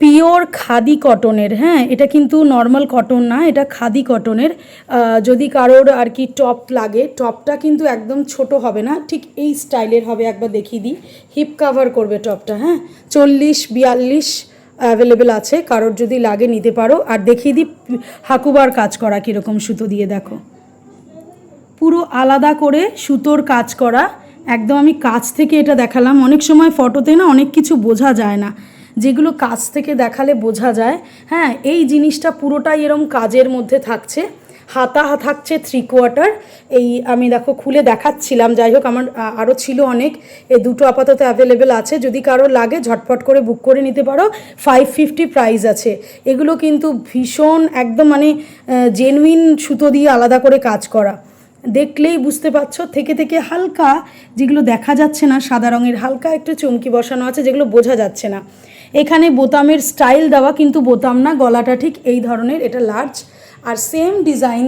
Pure khadi কটনের, হ্যাঁ এটা কিন্তু নর্মাল কটন না, এটা খাদি কটনের। যদি কারোর আর কি টপ লাগে, টপটা কিন্তু একদম ছোট হবে না, ঠিক এই স্টাইলের হবে। একবার দেখিয়ে দিই, হিপ কাভার করবে টপটা, হ্যাঁ 40-42 অ্যাভেলেবেল আছে, কারোর যদি লাগে নিতে পারো। আর দেখিয়ে দিই হাকুবার কাজ করা কীরকম সুতো দিয়ে, দেখো পুরো আলাদা করে সুতোর কাজ করা। একদম আমি কাছ থেকে এটা দেখালাম, অনেক সময় ফটোতে না অনেক কিছু বোঝা যায় না, যেগুলো কাছ থেকে দেখালে বোঝা যায়। হ্যাঁ এই জিনিসটা পুরোটাই এরম কাজের মধ্যে থাকছে, হাতা থাকছে 3/4। এই আমি দেখো খুলে দেখাচ্ছিলাম, যাই হোক আমার আরও ছিল অনেক, এই দুটো আপাতত অ্যাভেলেবেল আছে, যদি কারো লাগে ঝটপট করে বুক করে নিতে পারো। 550 প্রাইস আছে। এগুলো কিন্তু ভীষণ একদম মানে জেনুইন সুতো দিয়ে আলাদা করে কাজ করা, দেখলেই বুঝতে পারছো। থেকে থেকে হালকা যেগুলো দেখা যাচ্ছে না, সাদা রঙের হালকা একটু চমকি বসানো আছে, যেগুলো বোঝা যাচ্ছে না। এখানে বোতামের স্টাইল দেওয়া, কিন্তু বোতাম না, গলাটা ঠিক এই ধরনের, এটা লার্জ। আর সেম ডিজাইন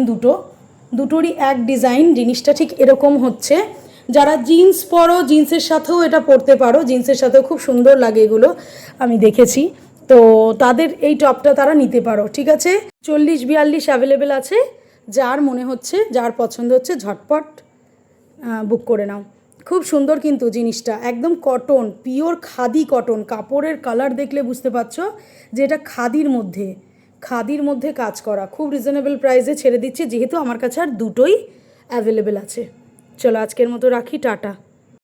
দুটোরই এক ডিজাইন, জিনিসটা ঠিক এরকম হচ্ছে। যারা জিন্স পরো, জিন্সের সাথেও এটা পরতে পারো, জিন্সের সাথেও খুব সুন্দর লাগে এগুলো, আমি দেখেছি। তো তাদের এই টপটা তারা নিতে পারো, ঠিক আছে। 40-42 অ্যাভেলেবেল আছে, যার মনে হচ্ছে, যার পছন্দ হচ্ছে ঝটপট বুক করে নাও। খুব সুন্দর কিন্তু জিনিসটা, একদম কটন, পিওর খাদি কটন। কাপড়ের কালার দেখলে বুঝতে পারছো যে এটা খাদির মধ্যে কাজ করা। খুব রিজনেবল প্রাইসে ছেড়ে দিচ্ছি, যেহেতু আমার কাছে আর দুটোই অ্যাভেলেবেল আছে। চলো আজকের মতো রাখি, টাটা।